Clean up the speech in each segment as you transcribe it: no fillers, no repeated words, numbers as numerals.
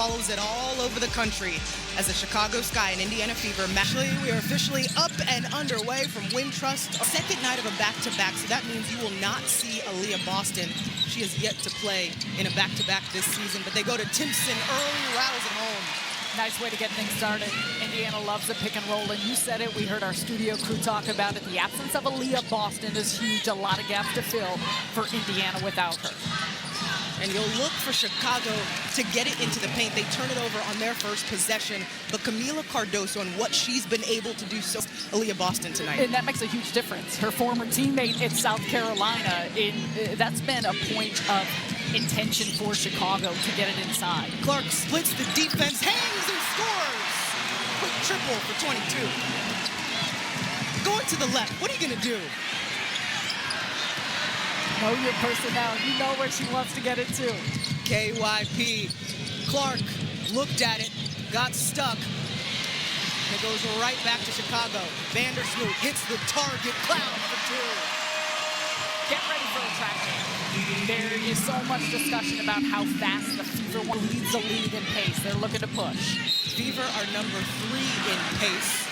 follows it all over the country as the Chicago Sky and Indiana Fever match. We are officially up and underway from Wintrust. Second night of a back-to-back, so that means you will not see Aaliyah Boston. She has yet to play in a back-to-back this season, but they go to Timpson early, rattles it home. Nice way to get things started. Indiana loves the pick and roll, and you said it. We heard our studio crew talk about it. The absence of Aaliyah Boston is huge. A lot of gaps to fill for Indiana without her. And you'll look for Chicago to get it into the paint. They turn it over on their first possession. But Camila Cardoso and what she's been able to do so, Aaliyah Boston tonight. And that makes a huge difference. Her former teammate in South Carolina, that's been a point of intention for Chicago to get it inside. Clark splits the defense, hangs and scores. Quick triple for 22. Going to the left, what are you gonna do? Know your personnel. You know where she wants to get it to. KYP. Clark looked at it, got stuck. And it goes right back to Chicago. Vandersloot hits the target. Cloud for two. Get ready for a track meet. There is so much discussion about how fast the Fever leads the league in pace. They're looking to push. Fever are number 3 in pace.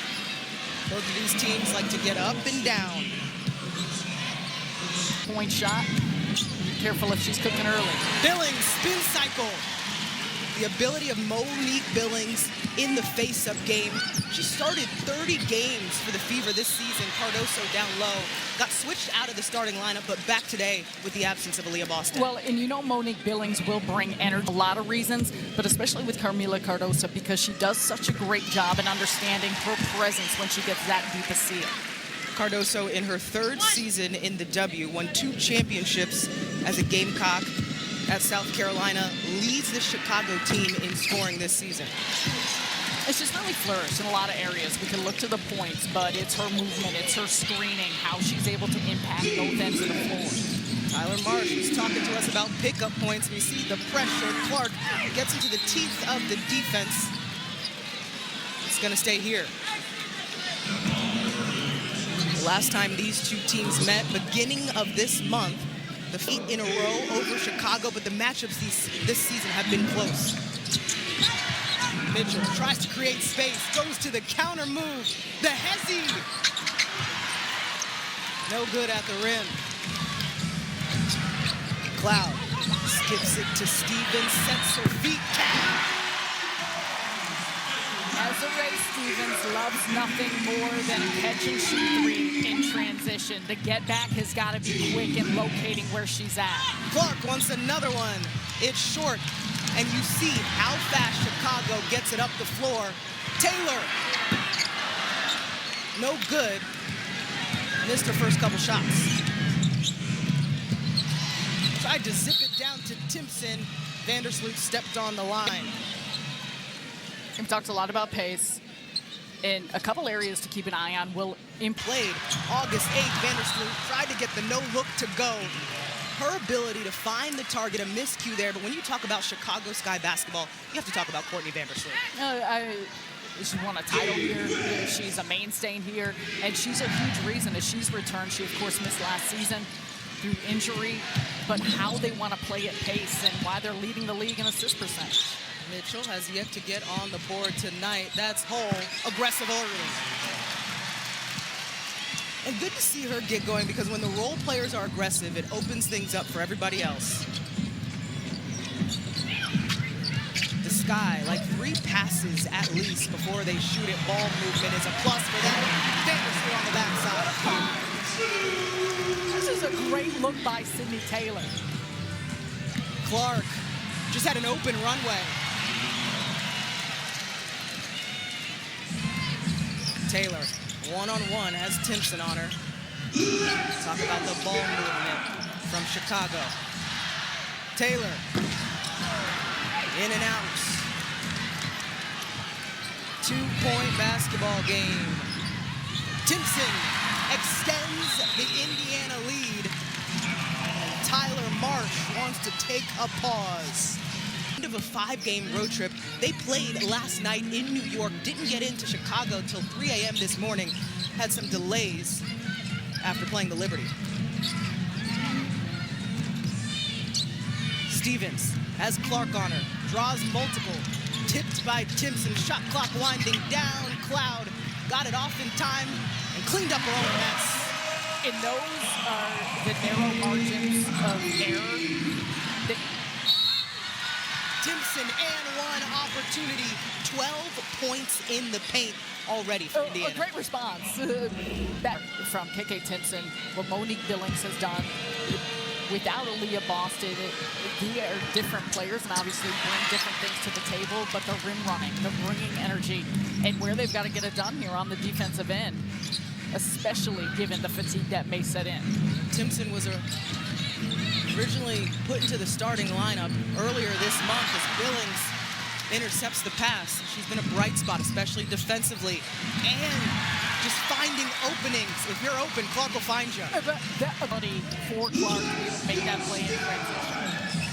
Both of these teams like to get up and down. Point shot. Be careful if she's cooking early. Billings, spin cycle. The ability of Monique Billings in the face-up game. She started 30 games for the Fever this season. Cardoso down low. Got switched out of the starting lineup, but back today with the absence of Aaliyah Boston. Well, and you know Monique Billings will bring energy. A lot of reasons, but especially with Camila Cardoso because she does such a great job in understanding her presence when she gets that deep a seal. Cardoso, in her 3rd season in the W, won 2 championships as a Gamecock at South Carolina, leads the Chicago team in scoring this season. And she's really flourished in a lot of areas. We can look to the points, but it's her movement, it's her screening, how she's able to impact both ends of the floor. Tyler Marsh was talking to us about pickup points. We see the pressure. Clark gets into the teeth of the defense. It's going to stay here. The last time these two teams met, beginning of this month, the 8 in a row over Chicago, but the matchups this season have been close. Mitchell tries to create space, goes to the counter move. The Hezzy. No good at the rim. Cloud skips it to Stevens, sets her feet. Desiree Stevens loves nothing more than a catch-and-shoot 3 in transition. The get-back has got to be quick in locating where she's at. Clark wants another one. It's short, and you see how fast Chicago gets it up the floor. Taylor, no good. Missed her first couple shots. Tried to zip it down to Timpson. Vandersloot stepped on the line. We've talked a lot about pace, and a couple areas to keep an eye on will played August 8th. Vandersloot tried to get the no look to go. Her ability to find the target, a miscue there, but when you talk about Chicago Sky basketball, you have to talk about Courtney Vandersloot. She won a title here. She's a mainstay here, and she's a huge reason as she's returned. She, of course, missed last season through injury, but how they want to play at pace and why they're leading the league in assist percentage. Mitchell has yet to get on the board tonight. That's Hull, aggressive ordering. And good to see her get going because when the role players are aggressive, it opens things up for everybody else. The Sky, like 3 passes at least before they shoot it. Ball movement is a plus for them. Vandersloot on the backside. This is a great look by Sydney Taylor. Clark just had an open runway. Taylor, one-on-one, has Timpson on her. Talk about the ball movement from Chicago. Taylor, in and out. 2-point basketball game. Timpson extends the Indiana lead. And Tyler Marsh wants to take a pause. Of a 5-game road trip. They played last night in New York, didn't get into Chicago till 3 a.m. this morning, had some delays after playing the Liberty. Stevens has Clark on her, draws multiple, tipped by Timpson. Shot clock winding down. Cloud got it off in time and cleaned up her own mess. And those are the narrow margins of error. Timpson and one opportunity. 12 points in the paint already for Indiana. A great response back from KK Timpson. What Monique Billings has done without Aaliyah Boston, they are different players and obviously bring different things to the table, but the rim running, the bringing energy, and where they've got to get it done here on the defensive end, especially given the fatigue that may set in. Timpson was originally put into the starting lineup earlier this month as Billings intercepts the pass. She's been a bright spot, especially defensively, and just finding openings. If you're open, Clark will find you. That ability for Clark to make that play in transition.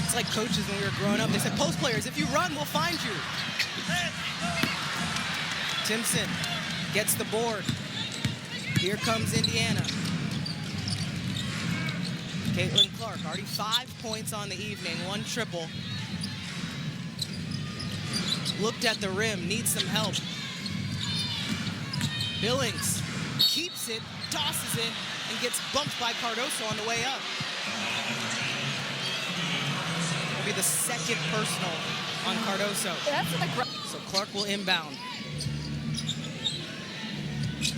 It's like coaches when we were growing up. They said, post players, if you run, we'll find you. Timpson gets the board. Here comes Indiana. Caitlin Clark, already 5 points on the evening, 1 triple. Looked at the rim, needs some help. Billings keeps it, tosses it, and gets bumped by Cardoso on the way up. It'll be the second personal on Cardoso. So Clark will inbound.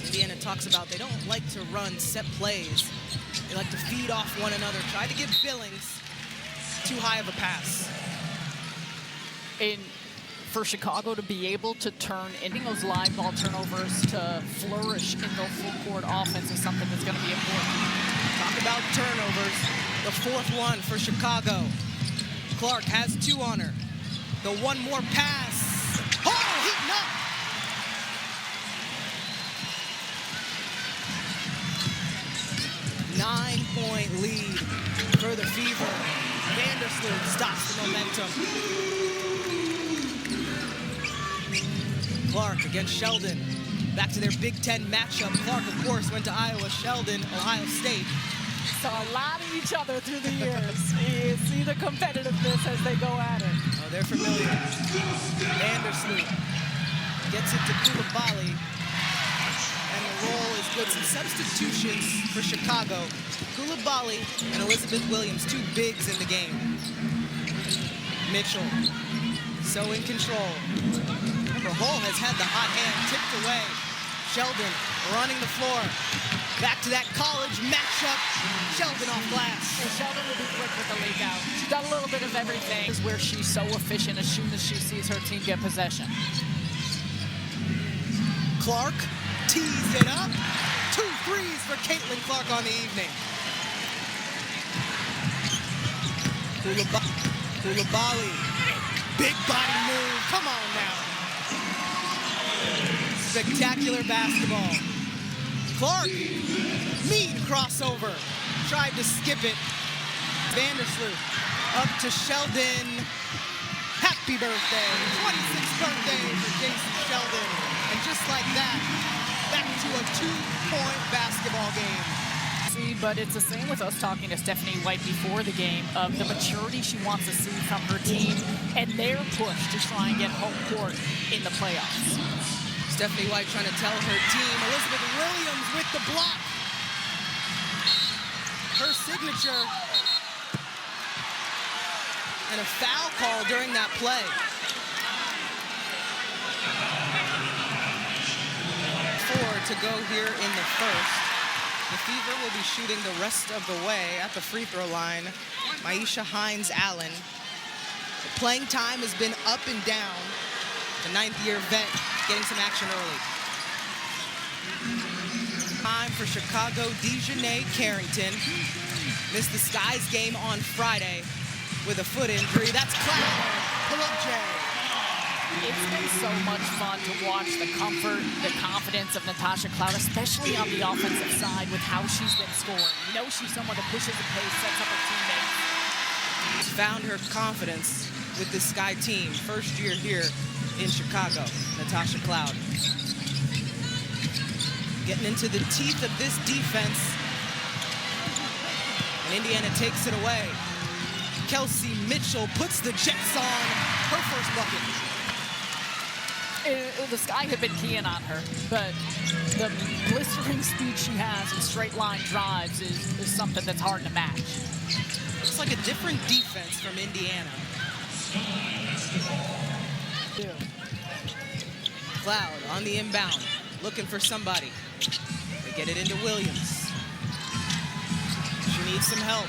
Indiana talks about they don't like to run set plays. They like to feed off one another. Tried to give Billings too high of a pass. And for Chicago to be able to turn ending those live ball turnovers to flourish in the full court offense is something that's going to be important. Talk about turnovers. The 4th one for Chicago. Clark has 2 on her. The one more pass. Oh, heating up. Nine-point lead for the Fever. Vandersloot stops the momentum. Clark against Sheldon. Back to their Big Ten matchup. Clark, of course, went to Iowa. Sheldon, Ohio State. Saw a lot of each other through the years. You see the competitiveness as they go at it. Oh, they're familiar. Vandersloot gets it to Koulibaly. And the roll is good. Some substitutions for Chicago. Koulibaly and Elizabeth Williams, 2 bigs in the game. Mitchell, so in control. Remember, Hull has had the hot hand tipped away. Sheldon running the floor. Back to that college matchup. Sheldon off glass. And Sheldon will be quick with the leak out. She's done a little bit of everything. This is where she's so efficient as soon as she sees her team get possession. Clark tees it up. 2 threes for Caitlin Clark on the evening. Koulibaly. Big body move. Come on now. Spectacular basketball. Clark. Mean crossover. Tried to skip it. Vandersloot up to Sheldon. Happy birthday. 26th birthday for Jason Sheldon. And just like that, back to a 2-point basketball game. But it's the same with us talking to Stephanie White before the game of the maturity she wants to see from her team and their push to try and get home court in the playoffs. Stephanie White trying to tell her team. Elizabeth Williams with the block. Her signature. And a foul call during that play. 4 to go here in the first. The Fever will be shooting the rest of the way at the free throw line. Maisha Hines-Allen. The playing time has been up and down. The 9th-year vet getting some action early. Time for Chicago. Dejanay Carrington missed the Skies game on Friday with a foot injury. That's Cloud. Pull up Jay. It's been so much fun to watch the comfort, the confidence of Natasha Cloud, especially on the offensive side with how she's been scoring. You know she's someone that pushes the pace, sets up her teammates. She's found her confidence with the Sky team. First year here in Chicago, Natasha Cloud. Getting into the teeth of this defense. And Indiana takes it away. Kelsey Mitchell puts the Jets on her first bucket. The Sky had been keying on her, but the blistering speed she has in straight line drives is something that's hard to match. Looks like a different defense from Indiana. Cloud on the inbound, looking for somebody. They get it into Williams. She needs some help.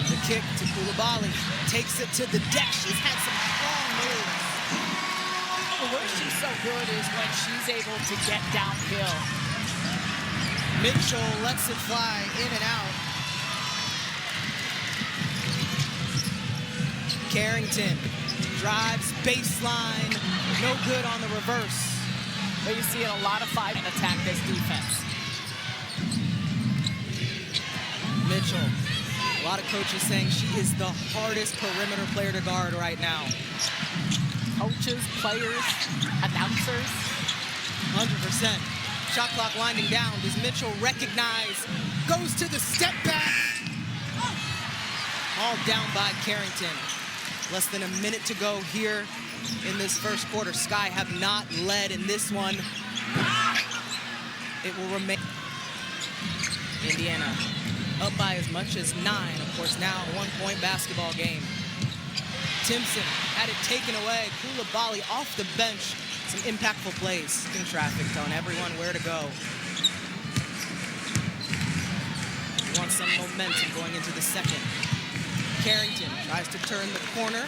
The kick to Koulibaly, takes it to the deck. She's had some strong moves. Where she's so good is when she's able to get downhill. Mitchell lets it fly in and out. Carrington drives baseline, no good on the reverse. But you see it a lot of fight and attack this defense. Mitchell, a lot of coaches saying she is the hardest perimeter player to guard right now. Coaches, players, announcers. 100%. Shot clock winding down. Does Mitchell recognize? Goes to the step back. All down by Carrington. Less than a minute to go here in this first quarter. Sky have not led in this one. It will remain. Indiana up by as much as 9. Of course, now a 1-point basketball game. Timpson had it taken away. Koulibaly off the bench. Some impactful plays in traffic, telling everyone where to go. We want some momentum going into the second. Carrington tries to turn the corner.